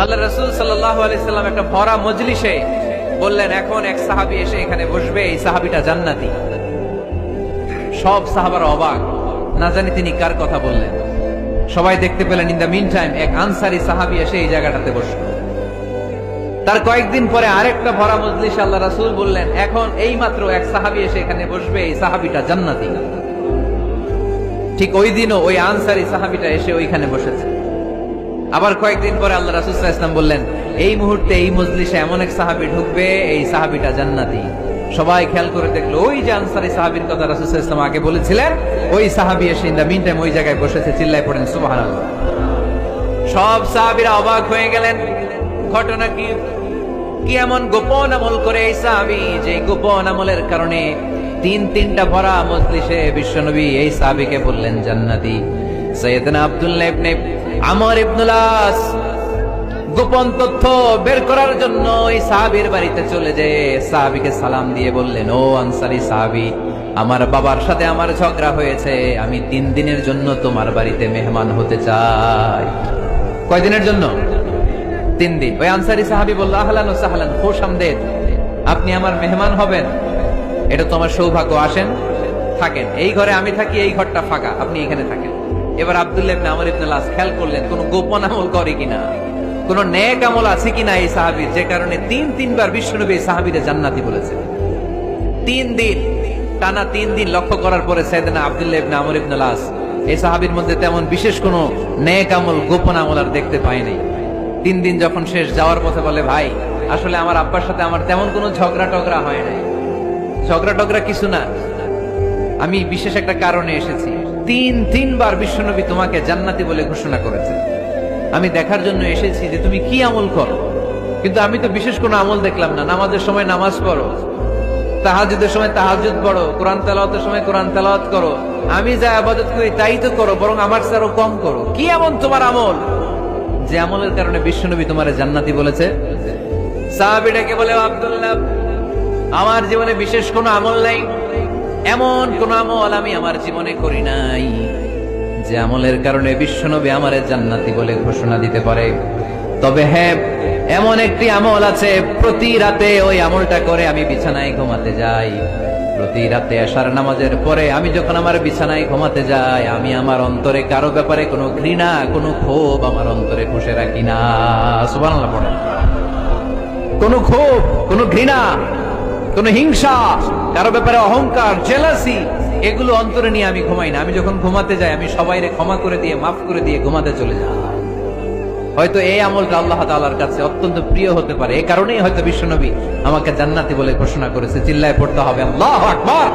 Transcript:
আল্লাহ রাসূল সাল্লাল্লাহু আলাইহি সাল্লাম একটা ভরা মজলিসে বললেন, এখন এক সাহাবী এসে এখানে বসবে, এই সাহাবীটা জান্নাতি। সব সাহাবারা অবাক, না জানি তিনি কার কথা বললেন। সবাই দেখতে পেলেন ইন দা মিন টাইম এক আনসারী সাহাবী এসে এই জায়গাটাতে বসলো। তার কয়েকদিন পরে আরেকটা ভরা মজলিসে আল্লাহ রাসূল বললেন, এখন এই মাত্র এক সাহাবী এসে এখানে বসবে, এই সাহাবীটা জান্নাতি। ঠিক ওই দিনও ওই আনসারী সাহাবীটা এসে ওইখানে বসেছে। আবার কয়েকদিন পরে আল্লাহ রাসূল সাল্লাল্লাহু আলাইহি ওয়াসাল্লাম বললেন, এই মুহূর্তে এই মজলিসে এমন এক সাহাবী ঢুকবে, এই সাহাবীটা জান্নাতি। সবাই খেয়াল করে দেখলো, ওই যে আনসারী সাহাবীর কথা রাসূল সাল্লাল্লাহু আলাইহি ওয়াসাল্লাম আগে বলেছিলেন, ওই সাহাবী এসে ইন দা মিন টাইম ওই জায়গায় বসেছে। চিল্লায় পড়েন সুবহানাল্লাহ। সব সাহাবীরা অবাক হয়ে গেলেন, ঘটনা কি? কি এমন গোপন আমল করে এই সাহাবী, যে গোপন আমলের কারণে তিনটা ভরা মজলিসে বিশ্বনবী এই সাহাবীকে বললেন জান্নাতি। সাইয়েদনা আব্দুল্লাহ ইবনে আমর ইবনুল আস গোপন তথ্য বের করার জন্য এই সাহাবীর বাড়িতে চলে যেয়ে সাহাবীকে সালাম দিয়ে বললেন, ও আনসারী সাহাবী, আমার বাবার সাথে আমার ঝগড়া হয়েছে, আমি 3 দিনের জন্য তোমার বাড়িতে মেহমান হতে চাই। কয়দিনের জন্য? 3 দিন। ওই আনসারী সাহাবী বলল, আহলান ওয়া সাহলান, খোশামদেদ, আপনি আমার মেহমান হবেন, এটা তো আমার সৌভাগ্য। আসেন, থাকেন, এই ঘরে আমি থাকি, এই ঘরটা ফাঁকা, আপনি এখানে থাকেন। এবার আব্দুল্লাহ ইবনে আমর ইবনুল আস খেয়াল করলেন কোন গোপন আমল করে কিনা, কোন নেক আমল আছে কিনা এই সাহাবীর, যে কারণে 3বার বিশ্বনবী এই সাহাবীরে জান্নাতি বলেছে। 3 দিন টানা 3 দিন লক্ষ্য করার পরে সাইয়েদনা আব্দুল্লাহ ইবনে আমর ইবনুল আস এই সাহাবীর মধ্যে তেমন বিশেষ কোন নেক আমল, গোপন আমল আর দেখতে পায় নাই। 3 দিন যখন শেষ, যাওয়ার পথে বলে, ভাই, আসলে আমার আব্বার সাথে আমার তেমন কোনো ঝগড়া টগড়া হয় নাই। ঝগড়া টগড়া কিছু না, আমি বিশেষ একটা কারণে এসেছি। 3বার বিশ্বনবী তোমাকে জান্নাতি বলে ঘোষণা করেছে, আমি দেখার জন্য এসেছি যে তুমি কি আমল করো। কিন্তু আমি তো বিশেষ কোনো আমল দেখলাম না। নামাজের সময় নামাজ পড়ো, তাহাজ্জুদের সময় তাহাজ্জুদ পড়ো, কোরআন তেলাওয়াতের সময় কোরআন তেলাওয়াত করো, আমি যা ইবাদত করি তাই তো করো, বরং আমার চেয়ে আরো কম করো। কি এমন তোমার আমল যে আমলের কারণে বিশ্বনবী তোমারে জান্নাতি বলেছে? সাহাবীটাকে বলে, আব্দুল্লাহ, আমার জীবনে বিশেষ কোনো আমল নাই, এমন কোন আমল আমি আমার জীবনে করি নাই যে আমলের কারণে বিশ্বনবী আমারে জান্নাতি বলে ঘোষণা দিতে পারে। তবে হ্যাঁ, এমন একটি আমল আছে, প্রতি রাতে ওই আমলটা করে আমি বিছানায় ঘুমাতে যাই। প্রতি রাতে এশার নামাজের পরে আমি যখন আমার বিছানায় ঘুমাতে যাই, আমি আমার অন্তরে কারো ব্যাপারে কোনো ঘৃণা, কোনো ক্ষোভ আমার অন্তরে পুষে রাখি না। সুবহানাল্লাহ পড়েন। কোনো ক্ষোভ, কোনো ঘৃণা, কোন হিংসা, কারো ব্যাপারে অহংকার, জেলাসি, এগুলো অন্তরে নিয়ে আমি ঘুমাই না। আমি যখন ঘুমাতে যাই, আমি সবাইরে ক্ষমা করে দিয়ে, মাফ করে দিয়ে ঘুমাতে চলে যাই। হয়তো এই আমলটা আল্লাহ তাআলার কাছে অত্যন্ত প্রিয় হতে পারে, এই কারণেই হয়তো বিশ্বনবী আমাকে জান্নাতি বলে ঘোষণা করেছে। চিল্লায় পড়তে হবে আল্লাহু আকবার।